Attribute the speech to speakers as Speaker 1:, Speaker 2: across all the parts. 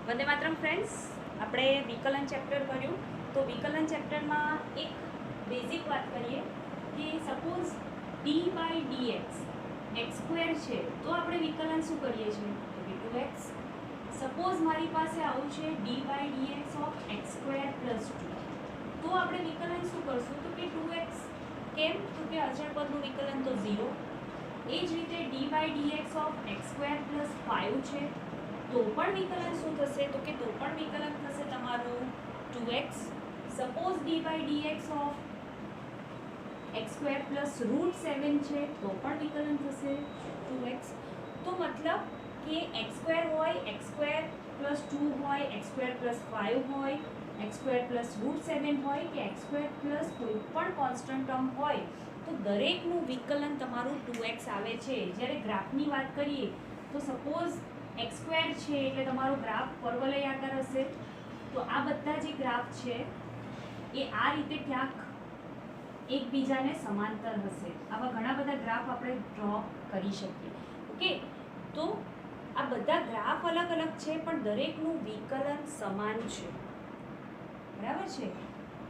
Speaker 1: Vande Mataram friends, આપણે વિકલન chapter કર્યું તો વિકલન ચેપ્ટરમાં એક બેઝિક વાત કરીએ કે suppose d by dx x square છે તો આપણે વિકલન શું કરીએ છીએ તો કે 2x. સપોઝ મારી પાસે આવું છે d by dx of x square plus 2 તો આપણે વિકલન શું કરશું તો કે 2x. કેમ તો કે અચળ પદનું વિકલન તો 0. એ જ રીતે d by dx of x square plus 5 છે તો પણ વિકલન શું થશે તો કે તો પણ વિકલન થશે તમારું 2x. Suppose d by dx of x square plus root 7 છે તો પણ વિકલન થશે 2x. તો મતલબ કે એક્સ સ્ક્વેર હોય, એક્સ સ્ક્વેર પ્લસ 2 હોય, એક્સ સ્ક્વેર પ્લસ 5 હોય, એક્સ સ્ક્વેર પ્લસ રૂટ 7 હોય કે એક્સ સ્ક્વેર પ્લસ કોઈ પણ કોન્સ્ટન્ટ ટર્મ હોય તો દરેકનું વિકલન તમારું 2x આવે છે. જ્યારે ગ્રાફની વાત કરીએ તો સપોઝ એક્સ સ્ક્વેર છે એટલે તમારો ગ્રાફ પરવલય આકાર હશે. તો આ બધા જે ગ્રાફ છે એ આ રીતે ક્યાંક એકબીજાને સમાંતર હશે. આવા ઘણા બધા ગ્રાફ આપણે ડ્રો કરી શકીએ. ઓકે, તો આ બધા ગ્રાફ અલગ અલગ છે પણ દરેકનું વિકલન સમાન છે. બરાબર છે?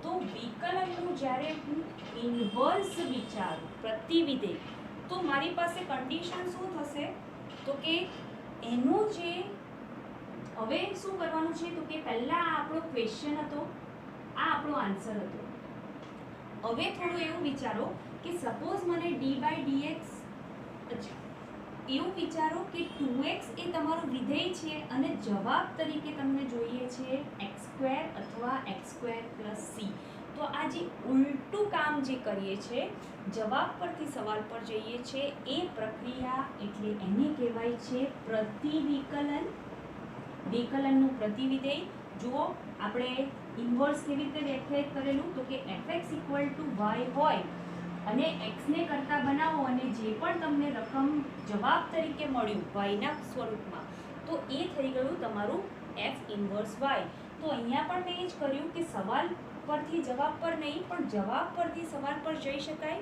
Speaker 1: તો વિકલનનું જ્યારે હું ઇન્વર્સ વિચારું, પ્રતિવિધેય, તો મારી પાસે કન્ડિશન શું થશે તો કે એનું જે હવે શું કરવાનું છે તો કે પહેલા આ આપણો ક્વેશ્ચન હતો, આ આપણો આન્સર હતો. હવે થોડું એવું વિચારો કે સપોઝ મને ડી બાય ડીએક્સ એવું વિચારો કે 2x એ તમારું વિધેય છે અને જવાબ તરીકે તમને જોઈએ છે એક્સ સ્ક્વેર અથવા એક્સ સ્ક્વેર પ્લસ સી. તો આ જે ઉલટું કામ જે કરીએ છીએ, જવાબ પરથી સવાલ પર જઈએ છે, એ પ્રક્રિયા એટલે એને કહેવાય છે પ્રતિવિકલન. વિકલનનું પ્રતિવિધેય. જુઓ, આપણે ઇન્વર્સ કેવી રીતે વ્યાખ્યાયિત કરેલું તો કે fx ઇક્વલ ટુ y હોય અને એક્સને કરતા બનાવો અને જે પણ તમને રકમ જવાબ તરીકે મળ્યું yના સ્વરૂપમાં તો એ થઈ ગયું તમારું f ઇન્વર્સ y. તો અહીંયા પણ મેં એ જ કર્યું કે સવાલ પરથી જવાબ પર નહીં પણ જવાબ પરથી સવાલ પર જઈ શકાય.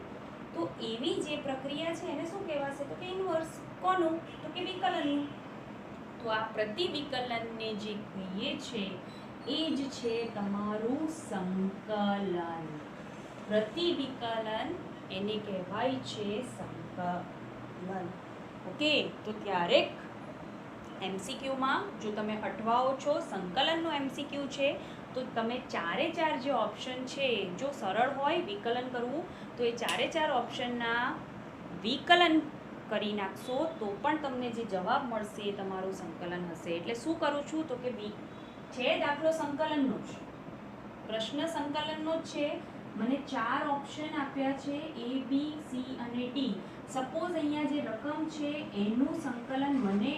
Speaker 1: તો એવી જે પ્રક્રિયા છે એને શું કહેવાશે તો કે ઇન્વર્સ. કોનું તો કે વિકલનનું. તો આ પ્રતિવિકલનને જે કહીએ છે એ જ છે તમારું સંકલન. પ્રતિવિકલન એને કહેવાય છે સંકલન. ઓકે, તો ત્યારે એમસીક્યુમાં જો તમે અટવાઓ છો, સંકલનનો એમસીક્યુ છે તો તમે ચારે ચાર જે ઓપ્શન છે, જો સરળ હોય વિકલન કરવું તો એ ચારે ચાર ઓપ્શનના વિકલન કરી નાખશો તો પણ તમને જે જવાબ મળશે એ તમારું સંકલન હશે. એટલે શું કરું છું તો કે છે દાખલો સંકલનનો જ, પ્રશ્ન સંકલનનો જ છે. મને ચાર ઓપ્શન આપ્યા છે એ બી સી અને ડી. સપોઝ અહીંયા જે રકમ છે એનું સંકલન મને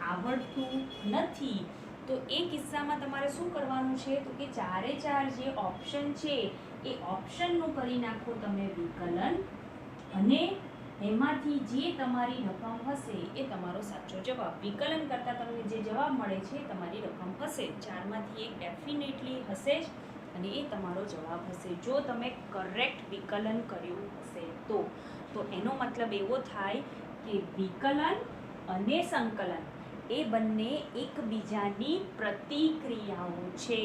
Speaker 1: આવડતું નથી તો એ કિસ્સામાં તમારે શું કરવાનું છે તો કે ચારે ચાર જે ઓપ્શન છે એ ઓપ્શનનું કરી નાખો તમે વિકલન અને એમાંથી જે તમારી રકમ હશે એ તમારો સાચો જવાબ. વિકલન કરતાં તમને જે જવાબ મળે છે એ તમારી રકમ હશે. ચારમાંથી એક ડેફિનેટલી હશે જ અને એ તમારો જવાબ હશે જો તમે કરેક્ટ વિકલન કર્યું હશે તો એનો મતલબ એવો થાય કે વિકલન અને સંકલન એ બંને એકબીજાની પ્રતિક્રિયાઓ છે.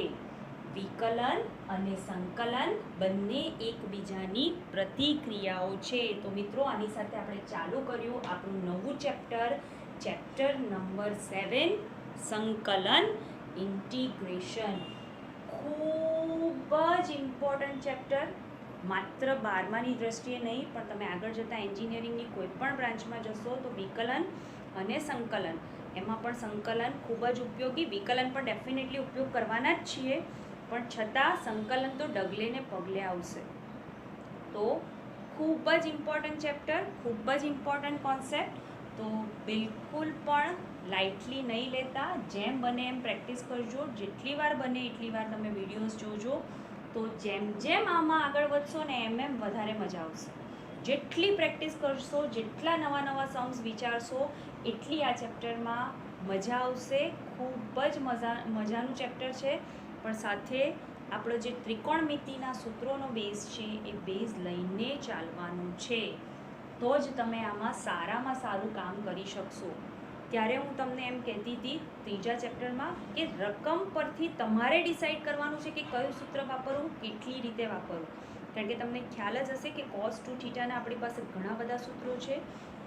Speaker 1: વિકલન અને સંકલન બંને એકબીજાની પ્રતિક્રિયાઓ છે. તો મિત્રો, આની સાથે આપણે ચાલુ કર્યું આપણું નવું ચેપ્ટર નંબર 7, સંકલન, ઇન્ટિગ્રેશન. ખૂબ જ ઇમ્પોર્ટન્ટ ચેપ્ટર. માત્ર 12માની દ્રષ્ટિએ નહીં પણ તમે આગળ જતાં એન્જિનિયરિંગની કોઈ પણ બ્રાન્ચમાં જશો તો વિકલન અને સંકલન, એમાં પણ સંકલન ખૂબ જ ઉપયોગી. વિકલન પણ ડેફિનેટલી ઉપયોગ કરવાના જ છીએ પણ છતાં સંકલન તો ડગલે ને પગલે આવશે. તો ખૂબ જ ઇમ્પોર્ટન્ટ ચેપ્ટર, ખૂબ જ ઇમ્પોર્ટન્ટ કોન્સેપ્ટ. તો બિલકુલ પણ લાઇટલી નહીં લેતા, જેમ બને એમ પ્રેક્ટિસ કરજો. જેટલી વાર બને એટલી વાર તમે વિડીયોઝ જોજો. તો જેમ જેમ આમાં આગળ વધશો ને એમ વધારે મજા આવશે. જેટલી પ્રેક્ટિસ કરશો, જેટલા નવા નવા સમ્સ વિચારશો એટલી આ ચેપ્ટરમાં મજા આવશે. ખૂબ જ મજાનું ચેપ્ટર છે પણ સાથે આપણો જે ત્રિકોણમિતિના સૂત્રોનો બેઝ છે એ બેઝ લઈને ચાલવાનું છે તો જ તમે આમાં સારામાં સારું કામ કરી શકશો. ત્યારે હું તમને એમ કહેતી હતી ત્રીજા ચેપ્ટરમાં કે રકમ પરથી તમારે ડિસાઈડ કરવાનું છે કે કયું સૂત્ર વાપરવું, કેટલી રીતે વાપરવું. કારણ કે તમને ખ્યાલ જ હશે કે cos 2 થીટાના આપણી પાસે ઘણા બધા સૂત્રો છે.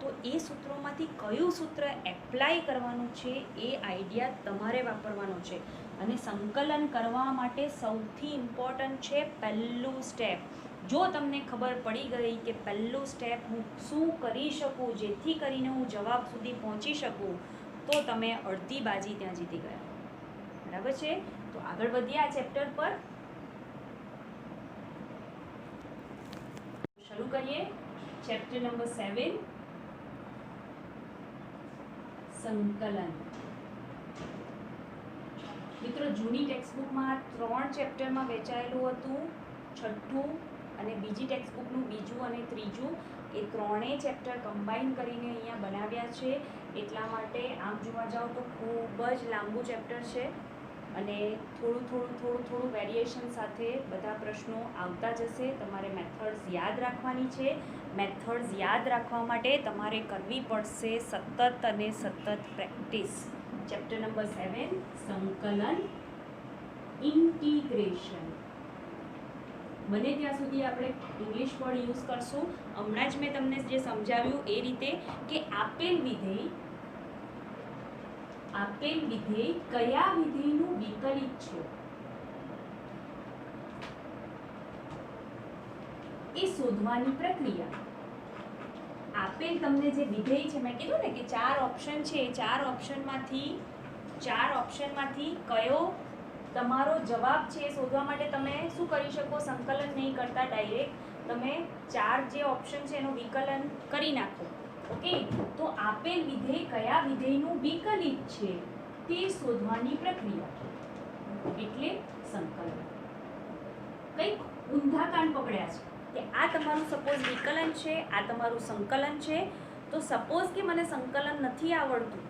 Speaker 1: તો એ સૂત્રોમાંથી કયું સૂત્ર એપ્લાય કરવાનું છે એ આઈડિયા તમારે વાપરવાનો છે. અને સંકલન કરવા માટે સૌથી ઇમ્પોર્ટન્ટ છે પહેલું સ્ટેપ. જો તમને ખબર પડી ગઈ કે પહેલું સ્ટેપ હું શું કરી શકું જેથી કરીને હું જવાબ સુધી પહોંચી શકું, તો તમે અડધી બાજી ત્યાં જીતી ગયા. બરાબર છે? તો આગળ વધીએ આ ચેપ્ટર પર. શરૂ કરીએ ચેપ્ટર નંબર 7, સંકલન. મિત્રો, જૂની ટેક્સ્ટબુકમાં 3 ચેપ્ટરમાં વહેંચાયેલું હતું. છઠ્ઠું અને બીજી ટેક્સ્ટબુકનું બીજું અને ત્રીજું, એ ત્રણેય ચેપ્ટર કમ્બાઈન કરીને અહીંયા બનાવ્યા છે. એટલા માટે આમ જોવા જાઓ તો ખૂબ જ લાંબુ ચેપ્ટર છે અને થોડું વેરિએશન સાથે બધા પ્રશ્નો આવતા જશે. તમારે મેથડ્સ યાદ રાખવાની છે. મેથડ્સ યાદ રાખવા માટે તમારે કરવી પડશે સતત અને સતત પ્રેક્ટિસ. ચેપ્ટર નંબર 7, સંકલન, ઇન્ટિગ્રેશન. બને ત્યાં સુધી આપણે ઇંગ્લિશ વર્ડ યુઝ કરશું. હમણાં જ મેં તમને જે સમજાવ્યું એ રીતે કે આપેલ વિધેય કયા વિધેયનું વિકલિત છે એ શોધવાની પ્રક્રિયા. આપેલ તમને જે વિધેય છે, મેં કીધું ને કે 4 ઓપ્શન છે, 4 ઓપ્શનમાંથી કયો તમારો જવાબ છે એ શોધવા માટે તમે શું કરી શકો? સંકલન નહીં કરતા ડાયરેક્ટ તમે 4 જે ઓપ્શન છે એનું વિકલન કરી નાખો. ઓકે, તો આપેલ વિધેય કયા વિધેયનું વિકલિત છે તે શોધવાની પ્રક્રિયા એટલે સંકલન. કંઈક ઊંધા કાન પકડ્યા છે કે આ તમારું સપોઝ વિકલન છે, આ તમારું સંકલન છે. તો સપોઝ કે મને સંકલન નથી આવડતું,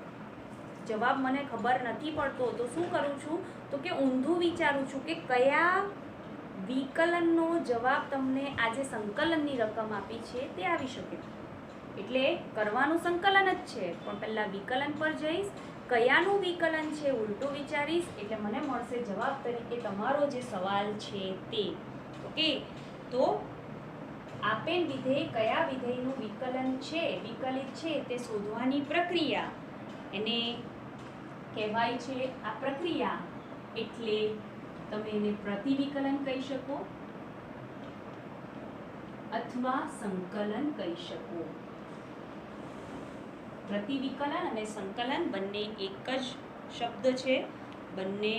Speaker 1: જવાબ મને ખબર નથી પડતો, તો શું કરું છું? તો કે ઊંધું વિચારું છું કે કયા વિકલનનો જવાબ તમને આ જે સંકલનની રકમ આપી છે તે આવી શકે. એટલે કરવાનું સંકલન જ છે, પણ પહેલાં વિકલન પર જઈશ, કયાનું વિકલન છે ઉલટું વિચારીશ, એટલે મને મળશે જવાબ તરીકે તમારો જે સવાલ છે તે. ઓકે, તો આપેલ વિધેય કયા વિધેયનું વિકલિત છે તે શોધવાની પ્રક્રિયા એને કહેવાય છે. આ પ્રક્રિયા એટલે તમે એને પ્રતિવિકલન કહી શકો અથવા સંકલન કહી શકો. પ્રતિવિકલન અને સંકલન બંને એક જ શબ્દ છે, બંને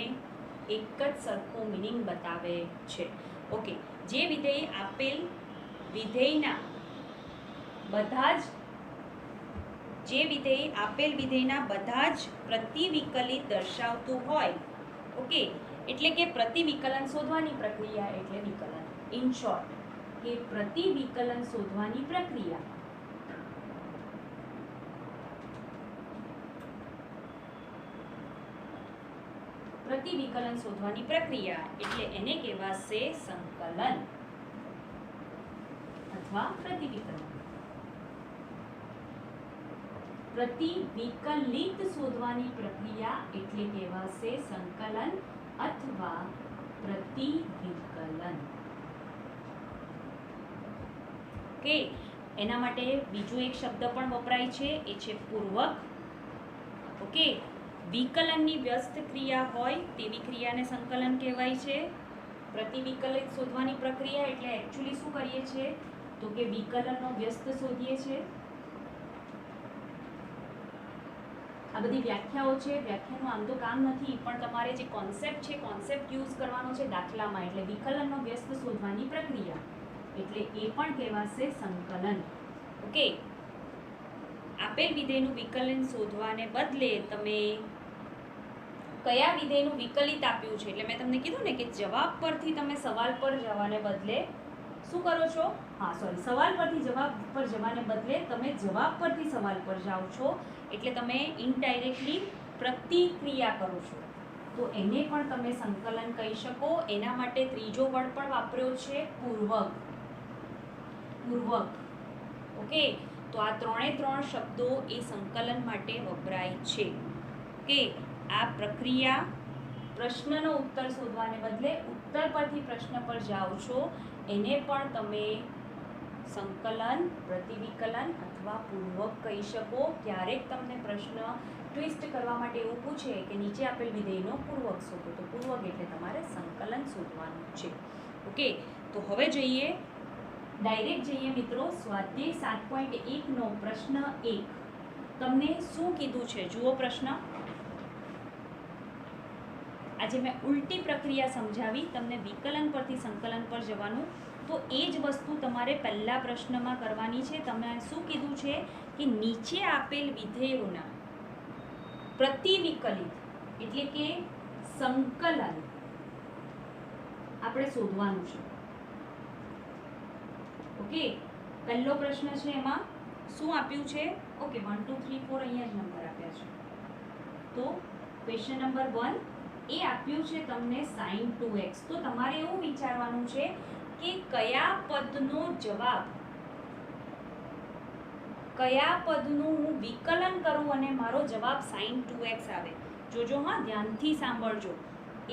Speaker 1: એક જ સરખું મિનિંગ બતાવે છે. ઓકે, જે વિધેય આપેલ વિધેયના બધા જ પ્રતિવિકલિત દર્શાવતું હોય. ઓકે, એટલે કે પ્રતિવિકલન શોધવાની પ્રક્રિયા એટલે વિકલન. ઇન શોર્ટ, કે પ્રતિવિકલન શોધવાની પ્રક્રિયા. પ્રતિવિકલન શોધવાની પ્રક્રિયા એટલે એને કહેવાશે સંકલન અથવા પ્રતિવિકલન. પ્રતિવિકલિત શોધવાની પ્રક્રિયા એટલે કહેવાશે સંકલન અથવા પ્રતિવિકલન. ઓકે, એના માટે બીજું એક શબ્દ પણ વપરાય છે, એ છે પૂર્વક. ઓકે, વિકલનની વ્યસ્ત ક્રિયા હોય તેવી ક્રિયાને સંકલન કહેવાય છે. પ્રતિવિકલિત શોધવાની પ્રક્રિયા એટલે એકચ્યુઅલી શું કરીએ છીએ તો કે વિકલનનો વ્યસ્ત શોધીએ છીએ. આ બધી વ્યાખ્યાઓ છે, વ્યાખ્યાનું આમ તો કામ નથી, પણ તમારે જે કોન્સેપ્ટ છે કોન્સેપ્ટ યુઝ કરવાનો છે દાખલામાં. એટલે વિકલનનો વ્યસ્ત શોધવાની પ્રક્રિયા એટલે એ પણ કહેવાશે સંકલન. ઓકે, આપેલ વિધેયનું વિકલન શોધવાને બદલે તમે કયા વિધેયનું વિકલિત આપ્યું છે, એટલે મેં તમને કીધું ને કે જવાબ પરથી તમે સવાલ પર જવાને બદલે શું કરો છો? સવાલ પરથી જવાબ પર જવાને બદલે તમે જવાબ પરથી સવાલ પર જાઓ છો. એટલે તમે ઇનડાયરેક્ટલી પ્રતિક્રિયા કરો છો, તો એને પણ તમે સંકલન કહી શકો. એના માટે ત્રીજો વર્ડ પણ વાપર્યો છે પૂર્વક. ઓકે, તો આ ત્રણ શબ્દો એ સંકલન માટે વપરાય છે. કે આ પ્રક્રિયા પ્રશ્નનો ઉત્તર શોધવાને બદલે ઉત્તર પરથી પ્રશ્ન પર જાઓ છો, એને પણ તમે સંકલન, પ્રતિવિકલન અથવા પૂર્વક કહી શકો. ક્યારેક તમને પ્રશ્ન ટ્વિસ્ટ કરવા માટે એવું પૂછે કે નીચે આપેલ વિધેયનો પૂર્વક શોધો, તો પૂર્વક એટલે તમારે સંકલન શોધવાનું છે. ઓકે, તો હવે ડાયરેક્ટ જઈએ મિત્રો સ્વાધ્યાય 7.1 નો પ્રશ્ન 1. તમને શું કીધું છે જુઓ પ્રશ્ન. આજે મેં ઉલટી પ્રક્રિયા સમજાવી તમને વિકલન પરથી સંકલન પર જવાનું, તો એ જ વસ્તુ તમારે પહેલા પ્રશ્નમાં કરવાની છે. તમે શું કીધું છે કે નીચે આપેલ વિધેયોના પ્રતિવિકલિત એટલે કે સંકલન આપણે શોધવાનું છે. ઓકે, પહેલો પ્રશ્ન છે એમાં શું આપ્યું છે? ઓકે, 1 2 3 4 અહીંયા જ નંબર આપ્યા છે. તો ક્વેશ્ચન નંબર 1 એ આપ્યું છે તમને sin 2x. તો તમારે એવું વિચારવાનું છે કે કયા પદનો જવાબ, કયા પદનું હું વિકલન કરું અને મારો જવાબ sin 2x આવે. જોજો હા, ધ્યાનથી સાંભળજો.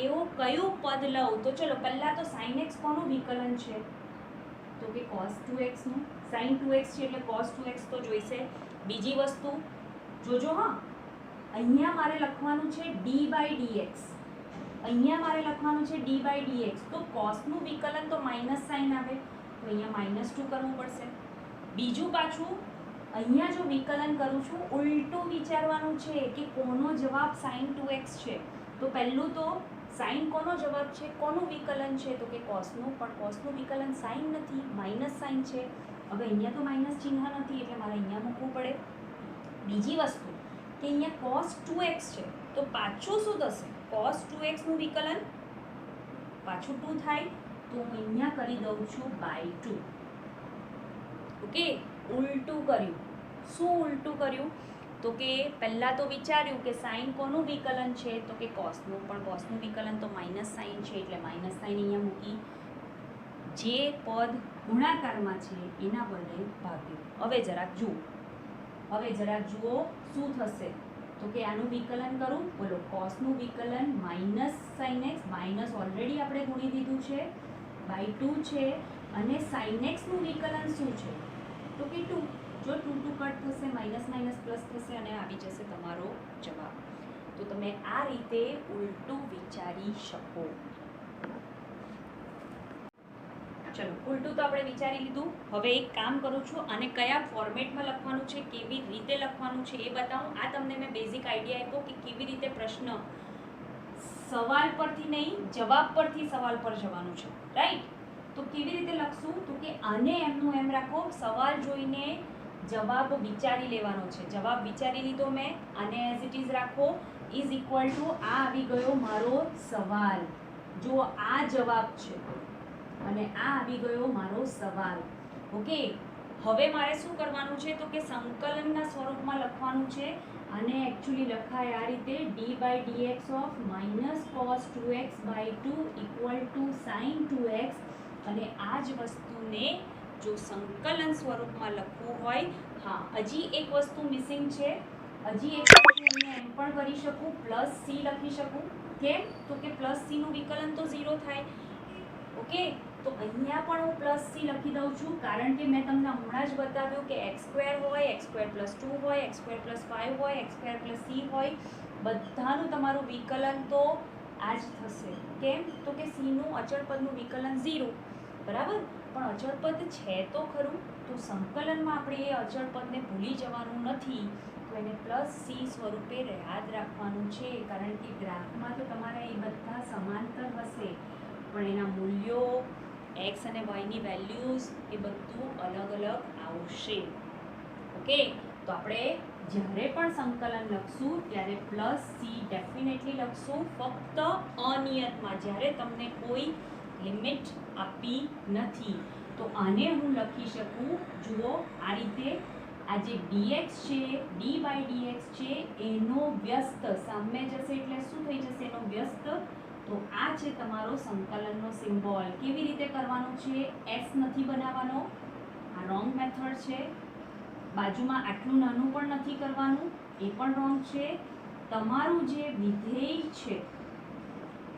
Speaker 1: એવું કયું પદ લઉં? તો ચલો પહેલા તો sin x કોનું વિકલન છે? તો કે cos 2x નું. sin 2x છે એટલે cos 2x તો જોઈશે. બીજી વસ્તુ જોજો હા, અહીંયા મારે લખવાનું છે d/dx, અહીંયા મારે લખવાનું છે d/dx. તો cos નું વિકલન તો માઇનસ સાઇન આવે, તો અહીંયા -2 કરવું પડશે. બીજું પાછું અહીંયા જો વિકલન કરું છું, ઉલટું વિચારવાનું છે કે કોનો જવાબ sin 2x છે. તો પહેલું તો સાઇન કોનો જવાબ છે, કોનું વિકલન છે? તો કે કોસનું. પણ કોસનું વિકલન સાઇન નથી, માઇનસ સાઇન છે. હવે અહીંયા તો માઇનસ ચિહ્ન નથી એટલે મારે અહીંયા મૂકવું પડે. બીજી વસ્તુ કે અહીંયા cos 2x છે, તો પાછું શું થશે? cos 2x નું વિકલન પાછું 2 થાય, તો હું અહીંયા કરી દઉં છું /2. ઓકે, ઉલટું કર્યું. શું ઉલટું કર્યું? તો કે પહેલાં તો વિચાર્યું કે સાઇન કોનું વિકલન છે? તો કે કોસનું. પણ કોસનું વિકલન તો માઇનસ સાઇન છે એટલે માઇનસ સાઇન અહીંયા મૂકી. જે પદ ગુણાકારમાં છે એના વડે ભાગ્યું. હવે જરાક જુઓ શું થશે. તો કે આનું વિકલન કરું, બોલો કોસનું વિકલન minus sine x, minus already આપણે ગુણી દીધું છે, /2 છે. અને સાઇન એક્સનું વિકલન શું છે? તો કે 2. જો 2 કટ થશે, માઇનસ માઇનસ પ્લસ થશે અને આવી જશે તમારો જવાબ. તો તમે આ રીતે ઉલટું વિચારી શકો. ચલો, ઉલટું તો આપણે વિચારી લીધું. હવે એક કામ કરું છું, આને કયા ફોર્મેટમાં લખવાનું છે, કેવી રીતે લખવાનું છે એ બતાવું. આ તમને મેં બેઝિક આઈડિયા આપ્યો કે કેવી રીતે પ્રશ્ન સવાલ પરથી નહીં, જવાબ પરથી સવાલ પર જવાનું છે, રાઈટ? તો કેવી રીતે લખશું? તો કે આને એમનું એમ રાખો, સવાલ જોઈને જવાબ વિચારી લેવાનો છે. જવાબ વિચારી લીધો મેં, આને એઝ ઇટ ઇઝ રાખો, ઇઝ ઇક્વલ ટુ આ આવી ગયો મારો સવાલ. જો આ જવાબ છે અને આ આવી ગયો મારો સવાલ. ઓકે, હવે મારે શું કરવાનું છે? તો કે સંકલનના સ્વરૂપમાં લખવાનું છે. આને એકચ્યુઅલી લખાય આ રીતે d/dx of -cos 2x/2 equal to sin 2x. અને આ જ વસ્તુને જો સંકલન સ્વરૂપમાં લખવું હોય, હા, હજી એક વસ્તુ મિસિંગ છે. હજી એક વસ્તુ અહીંયા એમ પણ કરી શકું, +c લખી શકું. કેમ? તો કે +c નું વિકલન તો 0 થાય. ઓકે, તો અહીંયા પણ હું +c લખી દઉં છું, કારણ કે મેં તમને હમણાં જ બતાવ્યું કે x² હોય, x² + 2 હોય, x² + 5 હોય, x² + c હોય, બધાનું તમારું વિકલન તો આ જ થશે. કેમ? તો કે c નું અચળ પદનું વિકલન 0, બરાબર? પણ અચળ પદ છે તો ખરું. તો સંકલનમાં આપણે એ અચળ પદને ભૂલી જવાનું નથી, તો એને +c સ્વરૂપે યાદ રાખવાનું છે. કારણ કે ગ્રાફમાં તો તમારે એ બધા સમાંતર હશે, પણ એના મૂલ્યો, x અને y ની વેલ્યુઝ એ બધું અલગ અલગ આવશે. ઓકે, તો આપણે જ્યારે પણ સંકલન લખશું ત્યારે +c ડેફિનેટલી લખશું, ફક્ત અનિયતમાં, જ્યારે તમને કોઈ લિમિટ આપી નથી. તો આને હું લખી શકું, જુઓ આ રીતે. આ જે dx છે, d/dx છે, એનો વ્યસ્ત સામે જશે એટલે શું થઈ જશે? એનો વ્યસ્ત. તો આ છે તમારો સંકલનનો સિમ્બોલ. કેવી રીતે કરવાનું છે? s નથી બનાવવાનો, આ રોંગ મેથડ છે. બાજુમાં આટલું નાનું પણ નથી કરવાનું, એ પણ રોંગ છે. તમારું જે વિધેય છે,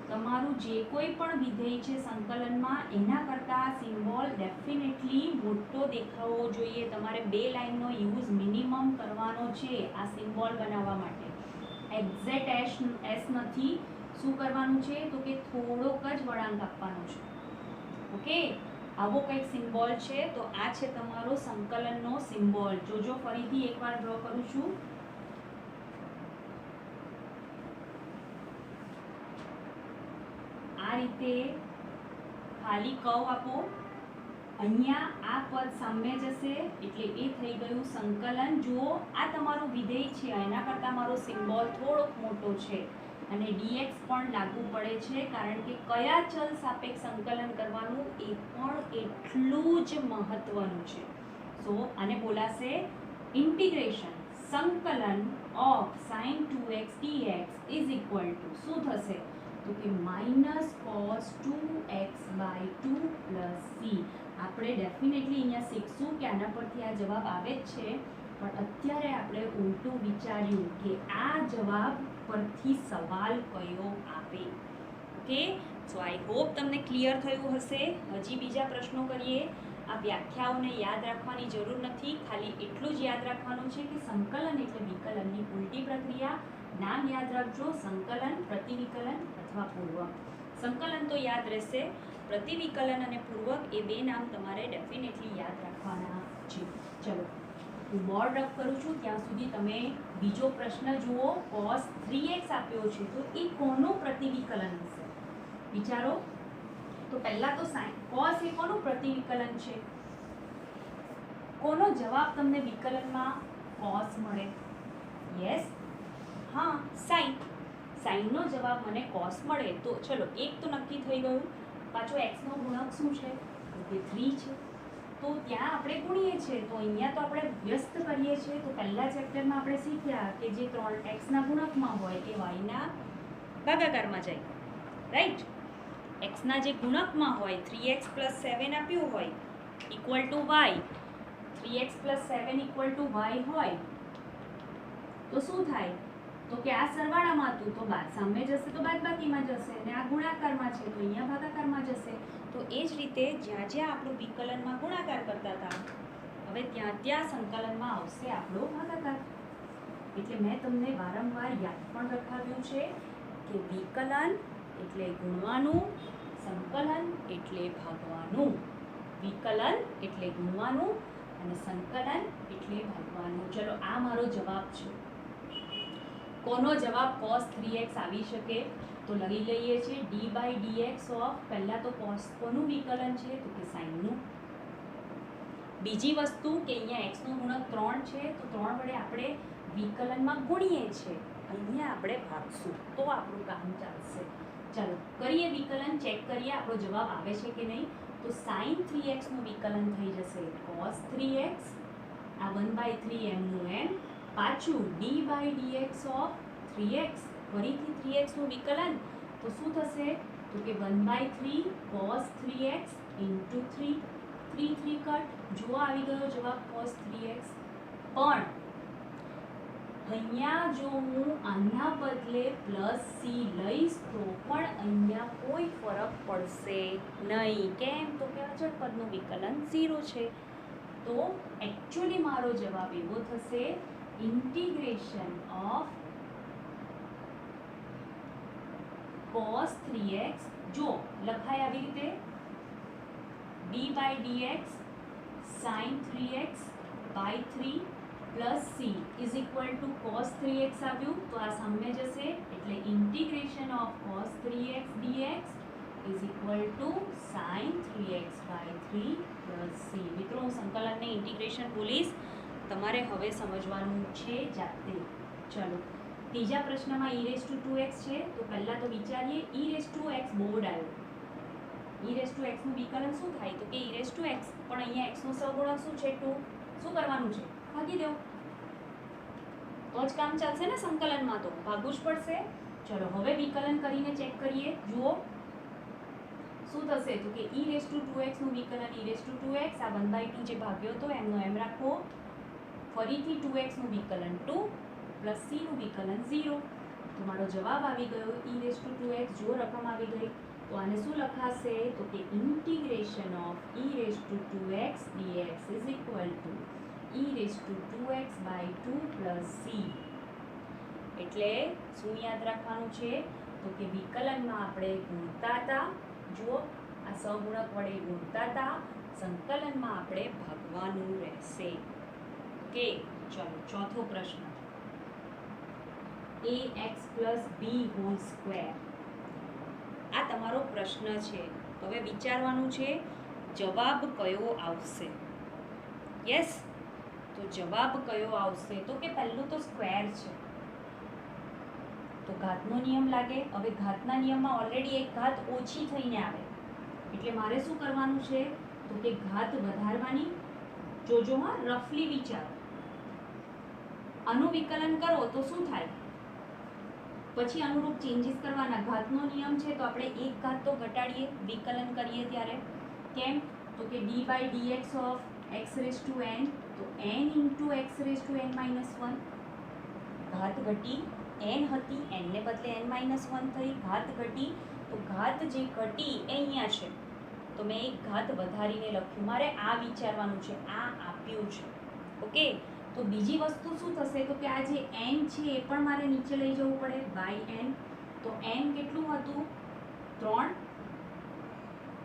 Speaker 1: તમારું જે કોઈ પણ વિધેય છે સંકલનમાં, એના કરતાં સિમ્બોલ ડેફિનેટલી મોટો દેખાવો જોઈએ. તમારે 2 લાઈનનો યુઝ મિનિમમ કરવાનો છે આ સિમ્બોલ બનાવવા માટે. એક્ઝેક્ટ એસ નથી. શું કરવાનું છે તો કે થોડોક જ વળાંક આપવાનો છે. ઓકે, આવો કંઈક સિમ્બોલ છે. તો આ છે તમારો સંકલનનો સિમ્બોલ. જોજો ફરીથી એકવાર ડ્રો કરું છું. આ રીતે ખાલી કર્વ આપો. અહીંયા આ પદ સામે જશે એટલે એ થઈ ગયું સંકલન. જુઓ, આ તમારું વિધેય છે, એના કરતાં મારો સિમ્બોલ થોડોક મોટો છે અને dx પણ લાગુ પડે છે, કારણ કે કયા ચલ સાપેક્ષ સંકલન કરવાનું એ પણ એટલું જ મહત્વનું છે. સો આને બોલાશે ઇન્ટિગ્રેશન. સંકલન of sin 2x dx is equal to શું થશે તો કે -cos 2x/2 + c. આપણે ડેફિનેટલી અહીંયા શીખશું કે આના પરથી આ જવાબ આવે જ છે, પણ અત્યારે આપણે ઉલટું વિચાર્યું કે આ જવાબ પરથી સવાલ કયો આપે. ઓકે, સો આઈ હોપ તમને ક્લિયર થયું હશે. હજી બીજા પ્રશ્નો કરીએ. આ વ્યાખ્યાઓને યાદ રાખવાની જરૂર નથી, ખાલી એટલું જ યાદ રાખવાનું છે કે સંકલન એટલે વિકલનની ઉલટી પ્રક્રિયા. નામ યાદ રાખજો, સંકલન, પ્રતિવિકલન અથવા પૂર્વક. સંકલન તો યાદ રહેશે, પ્રતિવિકલન અને પૂર્વક એ 2 નામ તમારે ડેફિનેટલી યાદ રાખવાના છે. ચલો, હું બોર્ડ રફ કરું છું, ત્યાં સુધી તમે બીજો પ્રશ્ન જુઓ. cos 3x આપ્યો છે, તો એ કોનું પ્રતિવિકલન હશે વિચારો. તો પહેલા તો sin cos એ કોનું પ્રતિવિકલન છે? કોનો જવાબ તમને વિકલનમાં cos મળે? યસ, હા, sin. sin નો જવાબ મને cos મળે. તો ચલો, એક તો નક્કી થઈ ગયું. પાછો x નો ગુણક શું છે તો કે 3 છે. તો ત્યાં આપણે ગુણીએ છીએ, તો અહીંયા તો આપણે વ્યસ્ત કરીએ છીએ. તો પહેલા ચેપ્ટરમાં આપણે શીખ્યા કે જે 3x ના ગુણકમાં હોય એ y ના ભાગાકારમાં જાય. રાઈટ? x ના જે ગુણકમાં હોય 3x + 7 આપ્યું હોય equal to y, 3x + 7 equal to y હોય તો શું થાય તો કે આ સરવાળામાં હતું તો સામે જશે તો બાદબાકીમાં જશે, અને આ ગુણાકારમાં છે તો અહીંયા ભાગાકારમાં જશે. તો એ જ રીતે જ્યાં જ્યાં આપણું વિકલનમાં ગુણાકાર કરતા હતા, હવે ત્યાં ત્યાં સંકલનમાં આવશે આપણો ભાગાકાર. એટલે મેં તમને વારંવાર યાદ પણ રખાવ્યું છે કે વિકલન એટલે ગુણવાનું, સંકલન એટલે ભાગવાનું. વિકલન એટલે ગુણવાનું અને સંકલન એટલે ભાગવાનું. ચલો, આ મારો જવાબ છે. કોનો જવાબ cos 3x આવી શકે તો લઈ લઈએ છીએ d/dx ઓફ, પહેલા તો cos કોનું વિકલન છે તો કે sin નું. બીજી વસ્તુ કે અહીંયા x નો ગુણક 3 છે, તો 3 વડે આપણે વિકલનમાં ગુણીએ છીએ, અહીંયા આપણે ભાગશું તો આપણું કામ ચાલશે. ચાલો કરીએ વિકલન, ચેક કરીએ આપણો જવાબ આવે છે કે નહીં. તો sin 3x નું વિકલન થઈ જશે cos 3x, આ 1/3 એમનું એમ, પાછું d/dx ઓફ 3x, ફરીથી 3x નું વિકલન, તો શું થશે તો કે 1/3 cos 3x into 3, 3 કટ. જો આવી ગયો જવાબ cos 3x. પણ અહીંયા જો હું આના બદલે +c લઈશ તો પણ અહીંયા કોઈ ફરક પડશે નહીં. કેમ તો કે અચળ પદનું વિકલન 0 છે. તો એકચ્યુઅલી મારો જવાબ એવો થશે ઇન્ટિગ્રેશન ઓફ cos 3x, જો લખાય આવી રીતે d/dx sin 3x/3 + c is equal to cos 3x આવ્યું તો આ સામે જશે એટલે integration of cos 3x dx is equal to sin 3x/3 + c. મિત્રો, હું સંકલનને ઇન્ટિગ્રેશન બોલીશ, તમારે હવે સમજવાનું છે જાતે. ચલો, ત્રીજા પ્રશ્નમાં e⁻²x છે, તો પહેલા તો વિચારીએ. e⁻x બોર્ડ આવ્યો. e⁻x નું વિકલન શું થાય તો કે e⁻x, પણ અહીંયા x નો સહગુણક શું છે 2. શું કરવાનું છે? ભાગી દો તો જ કામ ચાલશે ને સંકલનમાં, તો ભાગવું જ પડશે. ચલો હવે વિકલન કરીને ચેક કરીએ. જુઓ શું થશે તો કે e⁻2x નું વિકલન e⁻2x, આ 1/2 જે ભાગ્યો હતો એમનો એમ રાખો, ફરીથી 2x નું વિકલન 2 પ્લસ c નું વિકલન 0. તો મારો જવાબ આવી ગયો e⁻²x. જો રકમ આવી ગઈ તો આને શું લખાશે? તો કે integration of e⁻²x dx is equal to e⁻²x/2 plus c. એટલે શું યાદ રાખવાનું છે? તો કે વિકલનમાં આપણે ગુણતા હતા, જુઓ આ સહગુણક વડે ગુણતા હતા, સંકલનમાં આપણે ભાગવાનું રહેશે. ઓકે, ચલો ચોથો પ્રશ્ન, ax + b². આ તમારો પ્રશ્ન છે. હવે વિચારવાનું છે જવાબ કયો આવશે. યસ, તો જવાબ કયો આવશે? તો કે પહેલું તો સ્ક્વેર છે તો ઘાતનો નિયમ લાગે. હવે ઘાતના નિયમમાં ઓલરેડી એક ઘાત ઓછી થઈને આવે એટલે મારે શું કરવાનું છે? તો કે ઘાત વધારવાની. જોજો હા, રફલી વિચારો. આનું વિકલન કરો તો શું થાય? પછી અનુરૂપ ચેન્જીસ કરવાના. ઘાતનો નિયમ છે તો આપણે એક ઘાત તો ઘટાડીએ વિકલન કરીએ ત્યારે. કેમ? તો કે d/dx ઓફ x⁻n, તો n × x⁻n-1. ઘાત ઘટી, n હતી, n ને બદલે n-1 થઈ, ઘાત ઘટી. તો ઘાત જે ઘટી એ અહીંયા છે તો મેં એક ઘાત વધારીને લખ્યું. મારે આ વિચારવાનું છે, આ આપ્યું છે. ઓકે, તો બીજી વસ્તુ શું થશે? તો કે આ જે n છે એ પણ મારે નીચે લઈ જવું પડે n. તો n કેટલું હતું? 3.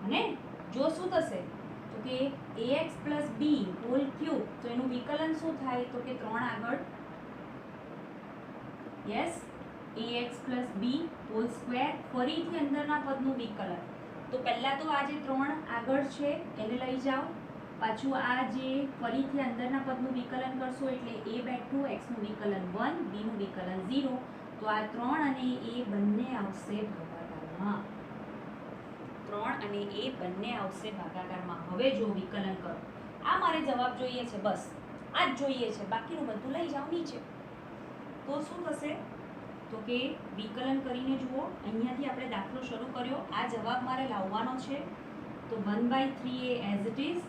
Speaker 1: અને જો શું થશે? તો કે ax + b² તો એનું વિકલન શું થાય? તો કે 3 આગળ. યસ, ax + b² ફરીથી અંદરના પદનું વિકલન. તો પહેલા તો આ જે 3 આગળ છે એને લઈ જાઓ. પાછું આ જે ફરીથી અંદરના પદનું વિકલન કરશો એટલે a બેઠું, x નું વિકલન 1, b નું વિકલન 0. તો આ 3 અને a બંને આવશે ભાગાકારમાં. 3 અને a બંને આવશે ભાગાકારમાં. હવે જો વિકલન કરો, આ મારે જવાબ જોઈએ છે, બસ આ જ જોઈએ છે, બાકીનું બધું લઈ જાઓ નીચે. તો શું થશે? તો કે વિકલન કરીને જુઓ, અહીંયાથી આપણે દાખલો શરૂ કર્યો, આ જવાબ મારે લાવવાનો છે. તો 1/3a એઝ ઇટ ઇઝ.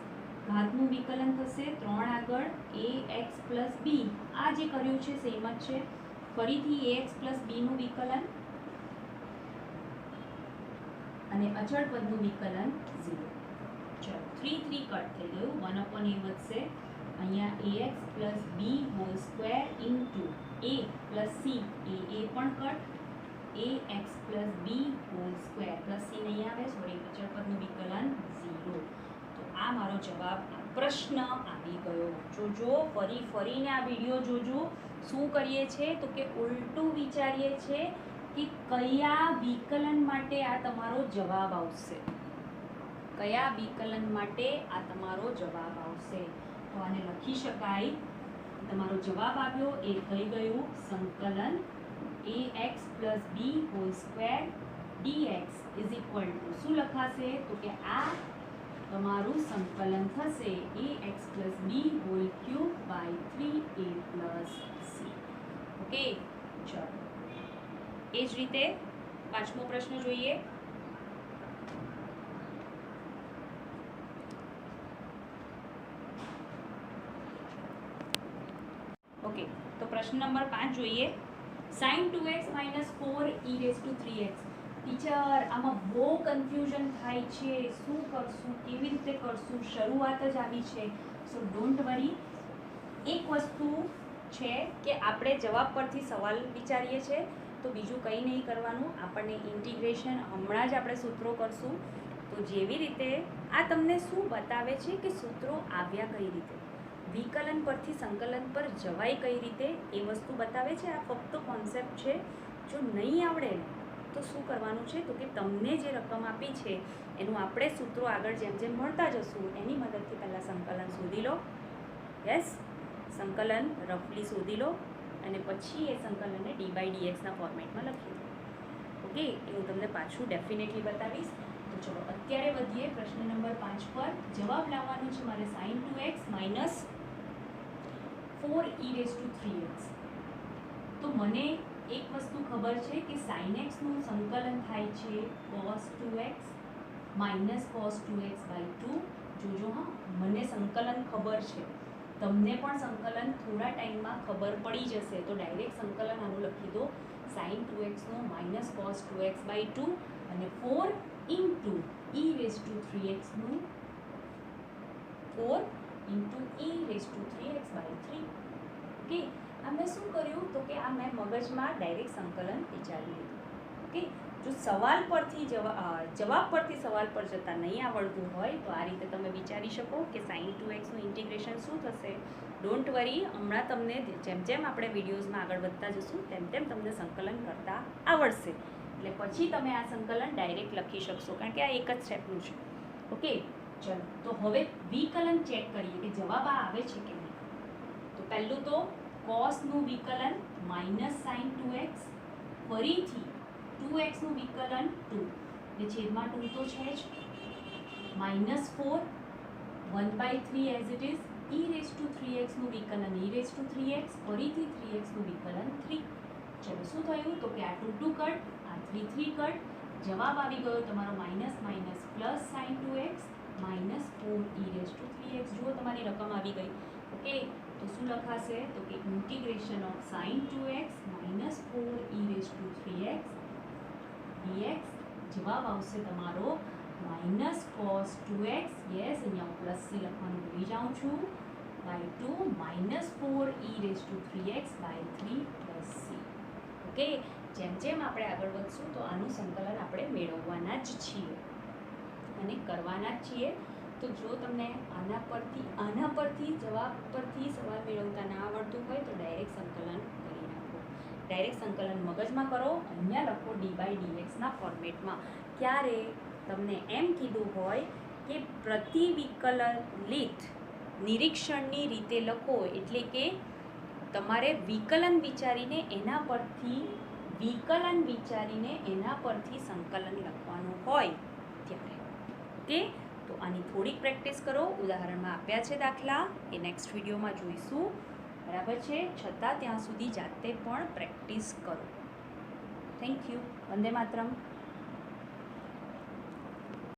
Speaker 1: ઘાતનું વિકલન થશે 3 આગળ ax + b. આ જે કર્યું છે સેમ જ છે. ફરીથી ax + b નું વિકલન અને અચળ પદનું વિકલન 0. ચલો 3 3 કટ થઈ ગયું. 1/a વધશે. અહીંયા ax + b² * a + c. a પણ કટ. ax + b² + c નહીં આવે, સોરી, અચળ પદનું વિકલન 0. તો આ મારો જવાબ, આ પ્રશ્ન આવી ગયો. જોજો, ફરીને આ વિડીયો જોજો. શું કરીએ છે? તો કે ઉલટું વિચારીએ છે કે કયા વિકલન માટે આ તમારો જવાબ આવશે. કયા વિકલન માટે આ તમારો જવાબ આવશે. તો આને લખી શકાય. તમારો જવાબ આવ્યો એ થઈ ગયું સંકલન ax + b² dx is equal to શું લખાશે? તો કે આ તમારું સંકલન થશે ax + b³ / 3a + c. Okay, ચલો એ જ રીતે પાંચમો પ્રશ્ન જોઈએ. ઓકે, તો પ્રશ્ન નંબર 5 જોઈએ. sin 2x - 4e⁻3x. ટીચર, આમાં બહુ કન્ફ્યુઝન થાય છે, શું કરશું, કેવી રીતે કરશું? શરૂઆત જ આવી છે. સો ડોન્ટ વરી. એક વસ્તુ છે કે આપણે જવાબ પરથી સવાલ વિચારીએ છીએ તો બીજું કંઈ નહીં કરવાનું. આપણને ઇન્ટિગ્રેશન હમણાં જ આપણે સૂત્રો કરશું. તો જેવી રીતે આ તમને શું બતાવે છે કે સૂત્રો આવ્યા કઈ રીતે, વિકલન પરથી સંકલન પર જવાય કઈ રીતે, એ વસ્તુ બતાવે છે. આ ફક્ત કોન્સેપ્ટ છે. જો નહીં આવડે તો શું કરવાનું છે? તો કે તમને જે રકમ આપી છે એનું આપણે સૂત્રો આગળ જેમ જેમ ભણતા જશું એની મદદથી પહેલાં સંકલન શોધી લો. યસ, સંકલન રફલી શોધી લો અને પછી એ સંકલનને d/dx ના ફોર્મેટમાં લખી દો. ઓકે, એ હું તમને પાછું ડેફિનેટલી બતાવીશ. તો ચલો અત્યારે વધીએ પ્રશ્ન નંબર 5 પર. જવાબ લાવવાનો છે મારે sin 2x - 4e⁻3x. તો મને એક વસ્તુ ખબર છે કે sin x નું સંકલન થાય છે cos 2x - cos 2x/2. જોજો હા, મને સંકલન ખબર છે. તમને પણ સંકલન થોડા ટાઈમમાં ખબર પડી જશે. તો ડાયરેક્ટ સંકલન આનું લખી દો, sin 2xનું માઇનસ cos 2x/2 અને 4 ઇન્ટુ e3xનું 4 ઇન્ટુ e3x/3. ઓકે, આ મેં શું કર્યું તો કે આ મેં મગજમાં ડાયરેક્ટ સંકલન વિચારી લીધું. ઓકે, જો સવાલ પરથી જવાબ પરથી સવાલ પર જતાં નહીં આવડતું હોય તો આ રીતે તમે વિચારી શકો કે sin 2xનું ઇન્ટિગ્રેશન શું થશે. ડોન્ટ વરી, હમણાં તમને જેમ જેમ આપણે વિડીયોઝમાં આગળ વધતા જશું તેમ તેમ તમને સંકલન કરતાં આવડશે, એટલે પછી તમે આ સંકલન ડાયરેક્ટ લખી શકશો, કારણ કે આ એક જ સ્ટેપનું છે. ઓકે, ચલો તો હવે વિકલન ચેક કરીએ કે જવાબ આ આવે છે કે નહીં. તો પહેલું તો કોસનું વિકલન માઇનસ sin 2x, ફરીથી 2xનું વિકલન 2 એટલે છેદમાં 2 તો છે જ, -4 1/3 એઝ ઇટ ઇઝ, e3xનું વિકલન e3x, ફરીથી 3xનું વિકલન 3. ચલો શું થયું તો કે આ 2 કટ, આ 3 કટ, જવાબ આવી ગયો તમારો minus minus plus sin 2x -4 e3x. જુઓ તમારી રકમ આવી ગઈ. ઓકે, તો શું લખાશે તો કે integration of sin 2x -4 e3x dx. જવાબ આવશે તમારો માઇનસ cos 2x, યસ અહીંયા હું પ્લસ c લખવાનું ભૂલી જાઉં છું, /2 -4 e3x/3 પ્લસ c. ઓકે, જેમ જેમ આપણે આગળ વધશું તો આનું સંકલન આપણે મેળવવાના જ છીએ અને કરવાના જ છીએ. તો જો તમને આના પરથી જવાબ પરથી સવાલ મેળવતા ના આવડતું હોય તો ડાયરેક્ટ સંકલન કરી નાખો. ડાયરેક્ટ સંકલન મગજમાં કરો, અહીંયા લખો d/dxના ફોર્મેટમાં. ક્યારે તમને એમ કીધું હોય કે પ્રતિવિકલિત નિરીક્ષણની રીતે લખો, એટલે કે તમારે વિકલન વિચારીને એના પરથી સંકલન લખવાનું હોય ત્યારે. ઓકે, તો આની થોડીક પ્રેક્ટિસ કરો. ઉદાહરણમાં આપ્યા છે દાખલા, એ નેક્સ્ટ વિડીયોમાં જોઈશું. બરાબર છે, છતાં ત્યાં સુધી જાતે પણ પ્રેક્ટિસ કરો. Thank you. વંદે માતરમ.